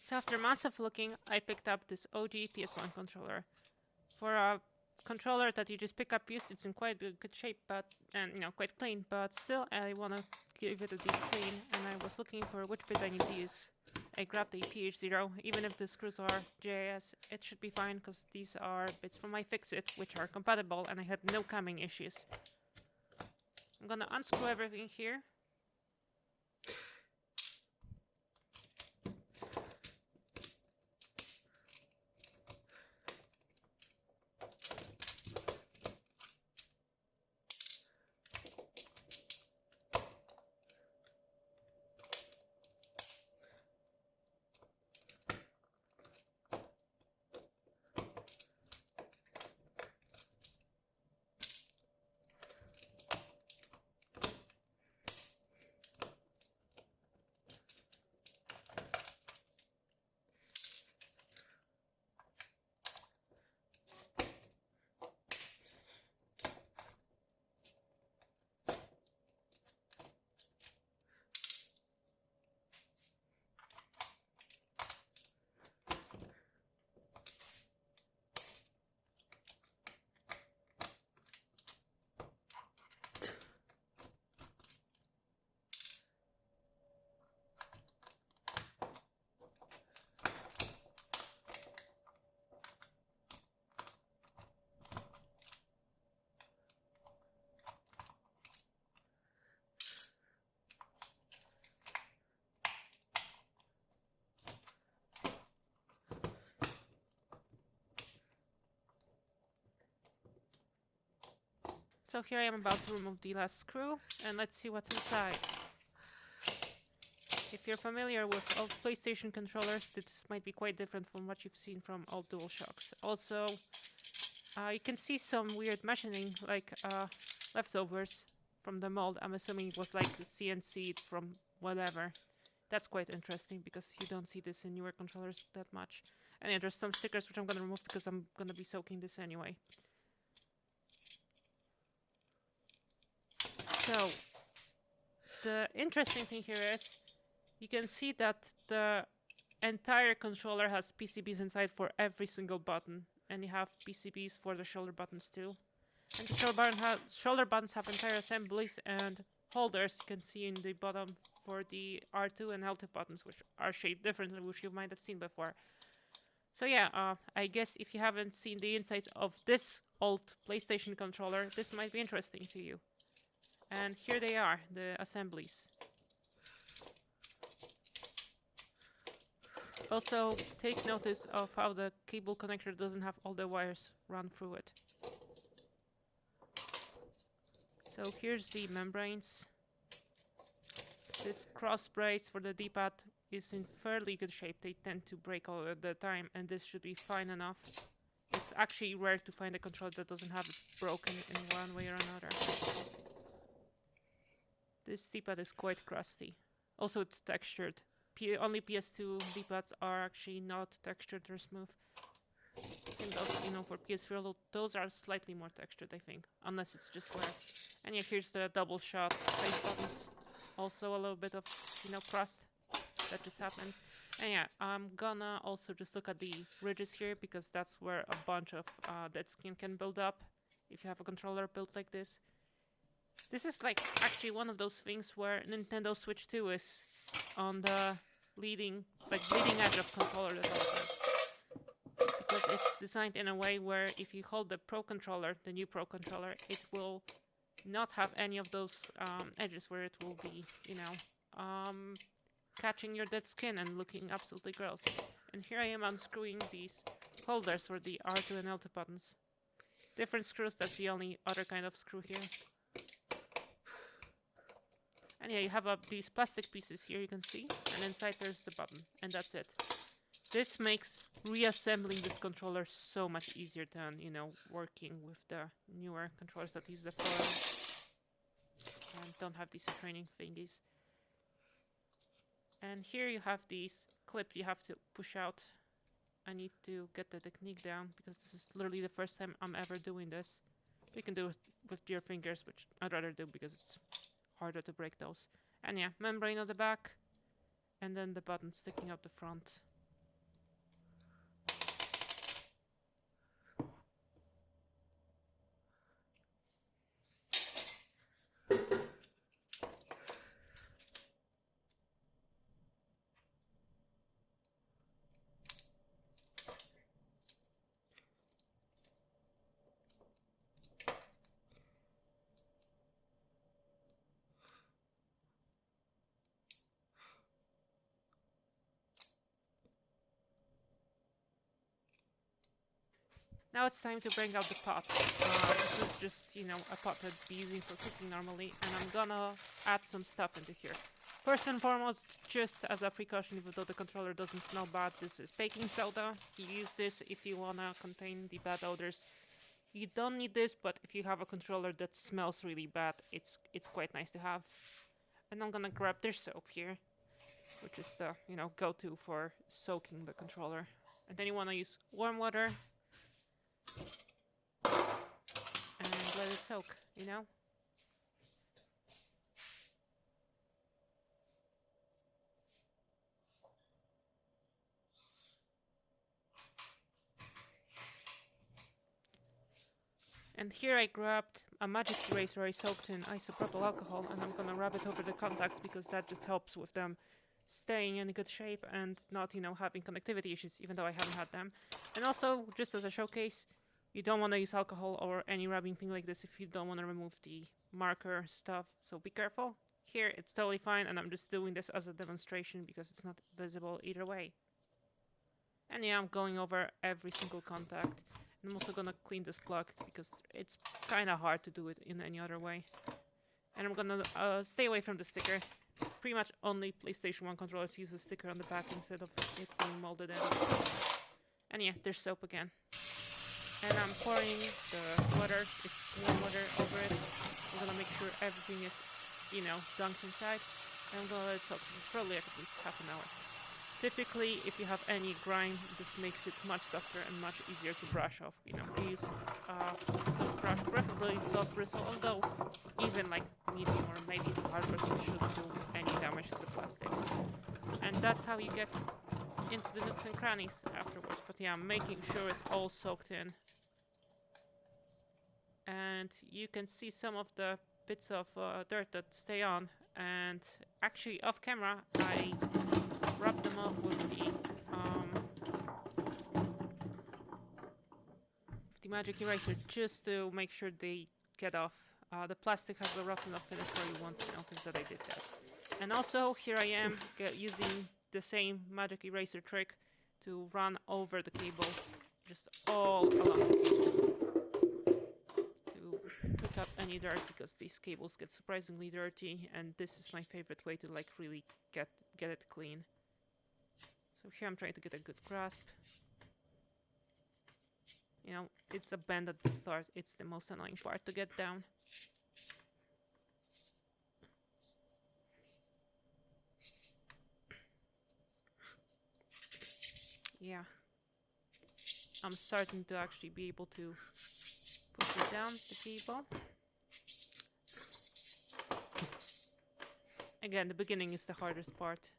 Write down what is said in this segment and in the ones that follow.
So after months of looking, I picked up this OG PS1 controller. For a controller that you just pick up used, it's in quite good shape, but and you know quite clean. But still, I wanna give it a deep clean, and I was looking for which bit I need to use. I grabbed a PH0, even if the screws are JIS, it should be fine because these are bits from my Fix-It, which are compatible, and I had no camming issues. I'm gonna unscrew everything here. So here I am about to remove the last screw, and let's see what's inside. If you're familiar with old PlayStation controllers, this might be quite different from what you've seen from old DualShocks. Also, you can see some weird machining, like leftovers from the mold. I'm assuming it was like CNC'd from whatever. That's quite interesting because you don't see this in newer controllers that much. And yeah, there's some stickers which I'm gonna remove because I'm gonna be soaking this anyway. So, the interesting thing here is you can see that the entire controller has PCBs inside for every single button, and you have PCBs for the shoulder buttons too. And the shoulder buttons have entire assemblies and holders you can see in the bottom for the R2 and L2 buttons, which are shaped differently, which you might have seen before. So yeah, I guess if you haven't seen the insides of this old PlayStation controller, this might be interesting to you. And here they are, the assemblies. Also, take notice of how the cable connector doesn't have all the wires run through it. So here's the membranes. This cross brace for the D-pad is in fairly good shape. They tend to break all the time, and this should be fine enough. It's actually rare to find a controller that doesn't have it broken in one way or another. This D-pad is quite crusty. Also, it's textured. Only PS2 D-pads are actually not textured, they're smooth. Same goes, you know, for PS3, those are slightly more textured, I think. Unless it's just wear. And yeah, here's the double shot face buttons. Also a little bit of, you know, crust. That just happens. And yeah, I'm gonna also just look at the ridges here, because that's where a bunch of dead skin can build up if you have a controller built like this. This is like actually one of those things where Nintendo Switch 2 is on the bleeding edge of controller development. Because it's designed in a way where if you hold the Pro controller, the new Pro controller, it will not have any of those edges where it will be, you know, catching your dead skin and looking absolutely gross. And here I am unscrewing these holders for the R2 and L2 buttons. Different screws, that's the only other kind of screw here. And yeah, you have these plastic pieces here, you can see, and inside there's the button, and that's it. This makes reassembling this controller so much easier than, you know, working with the newer controllers that use the foil and don't have these training thingies. And here you have these clips you have to push out. I need to get the technique down because this is literally the first time I'm ever doing this. You can do it with your fingers, which I'd rather do because it's harder to break those. And yeah, membrane on the back, and then the button sticking out the front. Now it's time to bring out the pot. This is just, you know, a pot I'd be using for cooking normally, and I'm gonna add some stuff into here. First and foremost, just as a precaution, even though the controller doesn't smell bad, this is baking soda. You use this if you wanna contain the bad odors. You don't need this, but if you have a controller that smells really bad, it's quite nice to have. And I'm gonna grab dish soap here, which is the, you know, go-to for soaking the controller. And then you wanna use warm water and let it soak, you know? And here I grabbed a magic eraser I soaked in isopropyl alcohol, and I'm gonna rub it over the contacts because that just helps with them staying in good shape and not, you know, having connectivity issues, even though I haven't had them. And also, just as a showcase, you don't want to use alcohol or any rubbing thing like this if you don't want to remove the marker stuff, so be careful. Here, it's totally fine, and I'm just doing this as a demonstration because it's not visible either way. And yeah, I'm going over every single contact. I'm also gonna clean this plug because it's kind of hard to do it in any other way. And I'm gonna stay away from the sticker. Pretty much only PlayStation 1 controllers use a sticker on the back instead of it being molded in. And yeah, there's soap again. And I'm pouring the water, it's warm water, over it. I'm gonna make sure everything is, you know, dunked inside. And I'm gonna let it soak for probably at least half an hour. Typically, if you have any grime, this makes it much softer and much easier to brush off. You know, you use a toothbrush, preferably soft bristle, although even like medium or maybe hard bristle shouldn't do any damage to the plastics. And that's how you get into the nooks and crannies afterwards. But yeah, I'm making sure it's all soaked in. And you can see some of the bits of dirt that stay on. And actually, off camera, I rub them off with the magic eraser just to make sure they get off. The plastic has a rough enough finish where you won't notice that I did that. And also here I am using the same magic eraser trick to run over the cable, just all along the cable, to pick up any dirt because these cables get surprisingly dirty, and this is my favorite way to like really get it clean. So here I'm trying to get a good grasp. You know, it's a bend at the start. It's the most annoying part to get down. Yeah. I'm starting to actually be able to push it down the cable. Again, the beginning is the hardest part.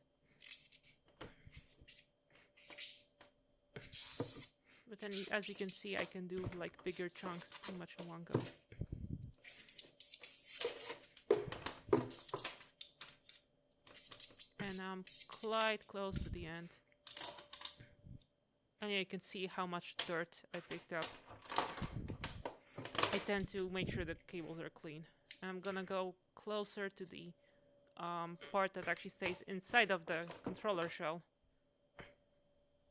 But then, as you can see, I can do like bigger chunks pretty much in one go. And I'm quite close to the end. And yeah, you can see how much dirt I picked up. I tend to make sure the cables are clean. And I'm gonna go closer to the part that actually stays inside of the controller shell.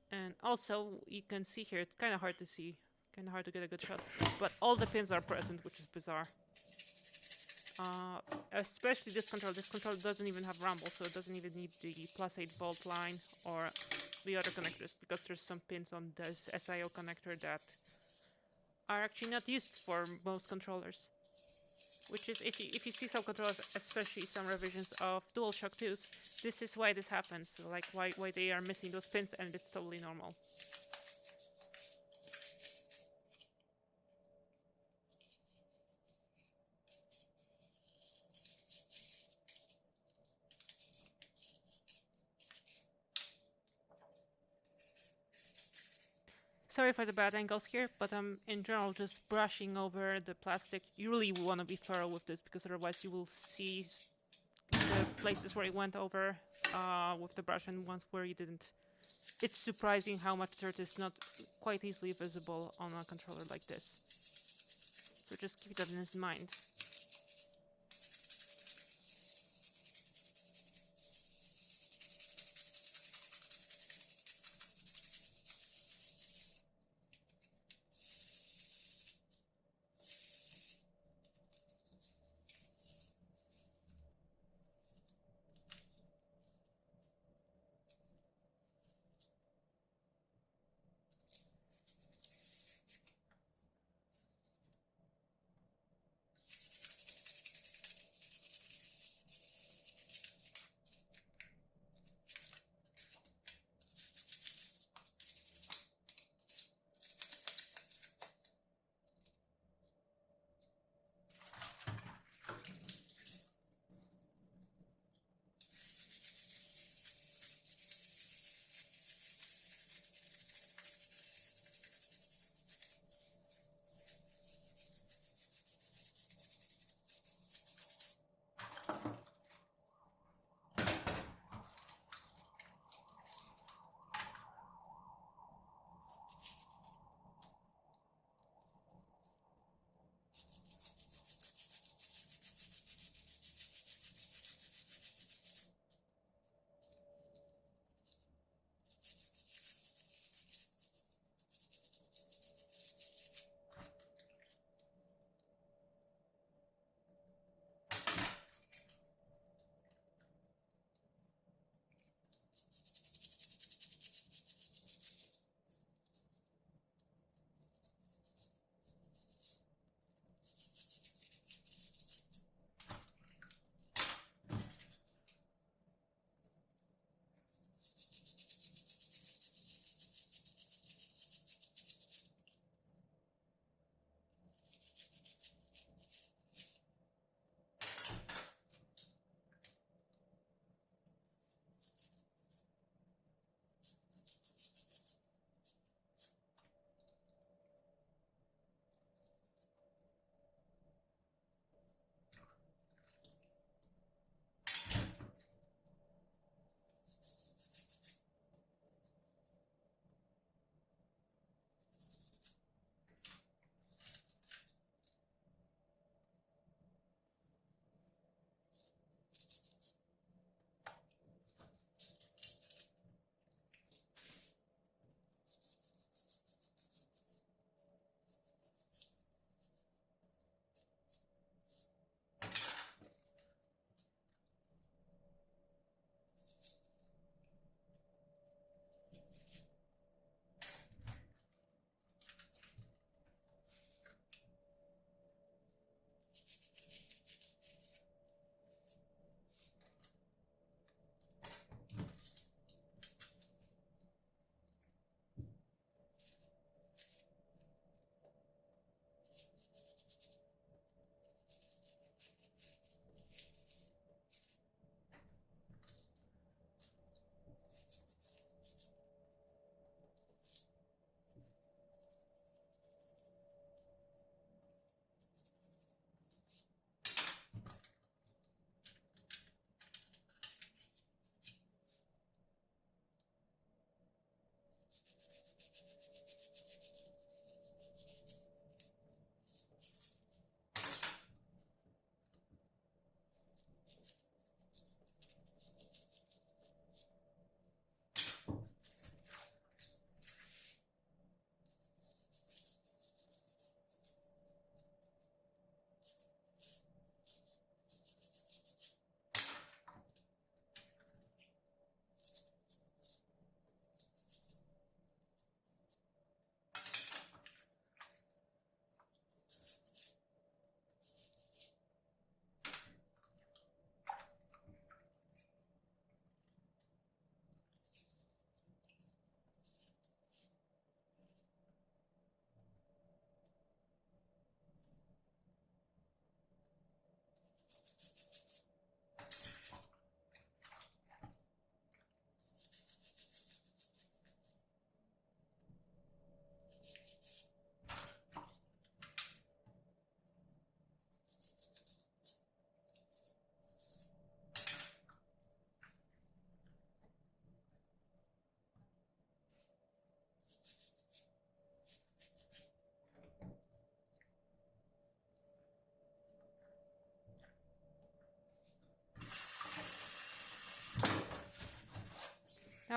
And also, you can see here, it's kind of hard to see, kind of hard to get a good shot, but all the pins are present, which is bizarre. Especially this controller. This controller doesn't even have rumble, so it doesn't even need the +8 volt line or the other connectors, because there's some pins on this SIO connector that are actually not used for most controllers. Which is, if you see some controllers, especially some revisions of DualShock 2s, this is why this happens, like why they are missing those pins, and it's totally normal. Sorry for the bad angles here, but I'm in general just brushing over the plastic. You really want to be thorough with this, because otherwise you will see the places where it went over with the brush and ones where you didn't. It's surprising how much dirt is not quite easily visible on a controller like this. So just keep that in mind.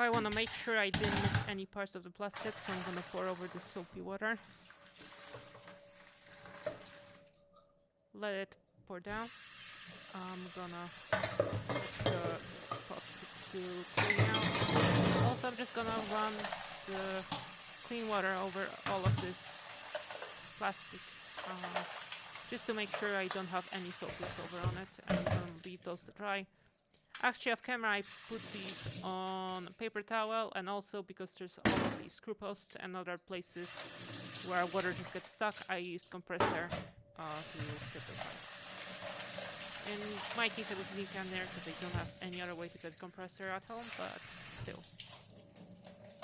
Now I want to make sure I didn't miss any parts of the plastic, so I'm gonna pour over the soapy water. Let it pour down. I'm gonna let the pot to clean out. Also, I'm just gonna run the clean water over all of this plastic, just to make sure I don't have any soap left over on it, and I'm gonna leave those to dry. Actually, off camera, I put these on a paper towel, and also because there's all of these screw posts and other places where water just gets stuck, I used compressor to get those out. In my case, I was using can there because I don't have any other way to get compressor at home, but still.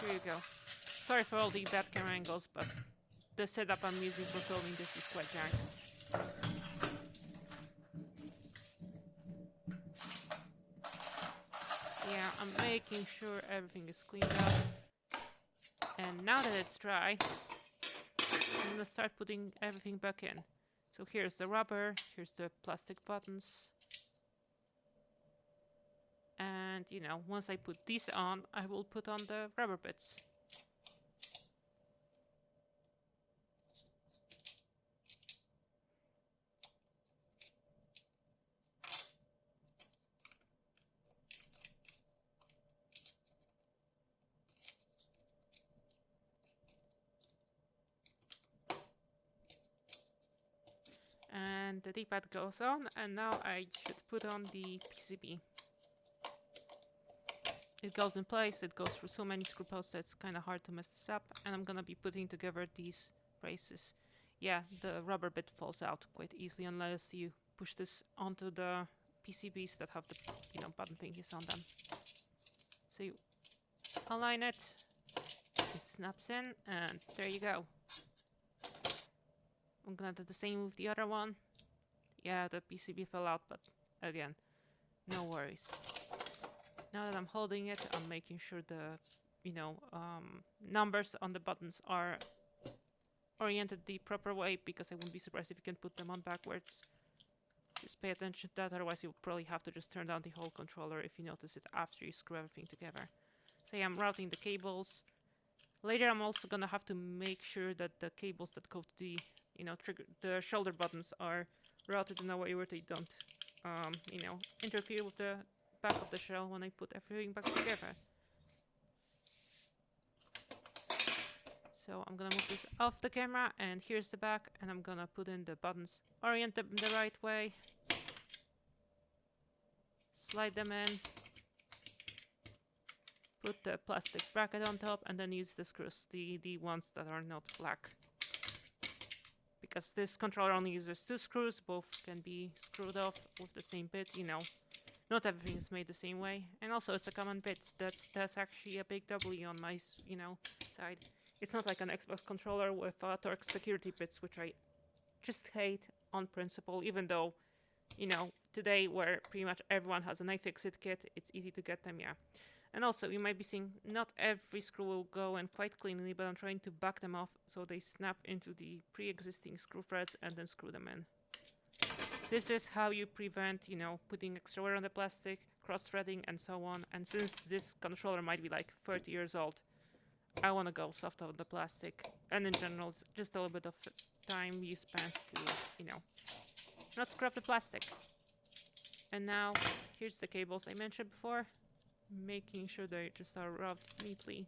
Here you go. Sorry for all the bad camera angles, but the setup I'm using for filming this is quite jank. Yeah, I'm making sure everything is cleaned up. And now that it's dry, I'm gonna start putting everything back in. So here's the rubber, here's the plastic buttons. And, you know, once I put these on, I will put on the rubber bits. And the D-pad goes on, and now I should put on the PCB. It goes in place, it goes through so many screw posts that it's kind of hard to mess this up, and I'm gonna be putting together these braces. Yeah, the rubber bit falls out quite easily unless you push this onto the PCBs that have the, you know, button thingies on them. So you align it, it snaps in, and there you go. I'm gonna do the same with the other one. Yeah, the PCB fell out, but again, no worries. Now that I'm holding it, I'm making sure the, you know, numbers on the buttons are oriented the proper way, because I wouldn't be surprised if you can put them on backwards. Just pay attention to that, otherwise you'll probably have to just turn down the whole controller if you notice it after you screw everything together. So yeah, I'm routing the cables. Later I'm also gonna have to make sure that the cables that go to the, you know, the shoulder buttons are routed in a way where they don't, you know, interfere with the back of the shell when I put everything back together. So I'm gonna move this off the camera, and here's the back, and I'm gonna put in the buttons, orient them the right way, slide them in, put the plastic bracket on top, and then use the screws, the ones that are not black. Because this controller only uses 2 screws, both can be screwed off with the same bit, you know. Not everything is made the same way. And also it's a common bit. That's actually a big W on my, you know, side. It's not like an Xbox controller with Torx security bits, which I just hate on principle, even though, you know, today where pretty much everyone has an iFixit kit, it's easy to get them, yeah. And also, you might be seeing not every screw will go in quite cleanly, but I'm trying to back them off so they snap into the pre-existing screw threads and then screw them in. This is how you prevent, you know, putting extra wear on the plastic, cross-threading, and so on. And since this controller might be like 30 years old, I want to go soft on the plastic. And in general, it's just a little bit of time you spent to, you know, not scrub the plastic. And now, here's the cables I mentioned before. Making sure they just are rubbed neatly.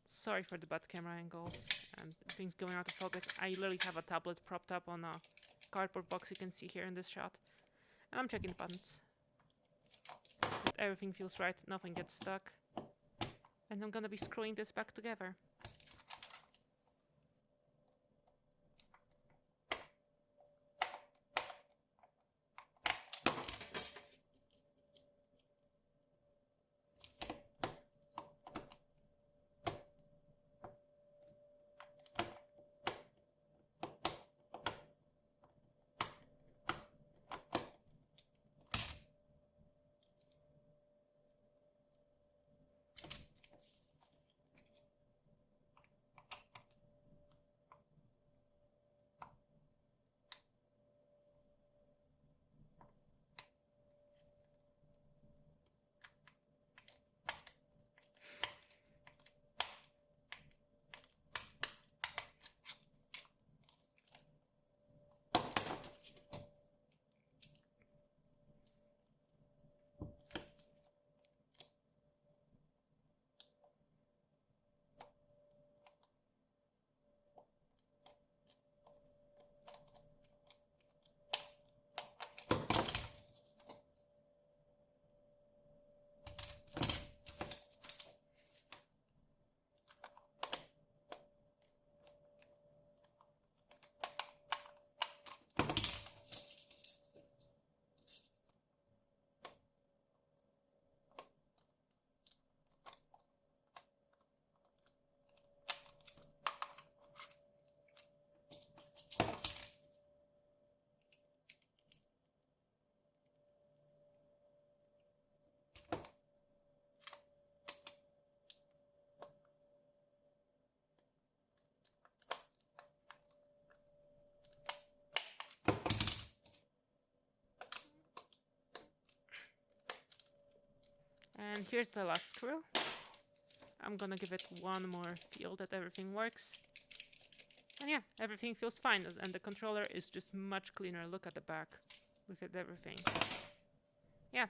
Sorry for the bad camera angles and things going out of focus. I literally have a tablet propped up on a cardboard box you can see here in this shot. And I'm checking the buttons. That everything feels right, nothing gets stuck. And I'm gonna be screwing this back together. And here's the last screw. I'm gonna give it one more feel that everything works. And yeah, everything feels fine, and the controller is just much cleaner. Look at the back. Look at everything. Yeah,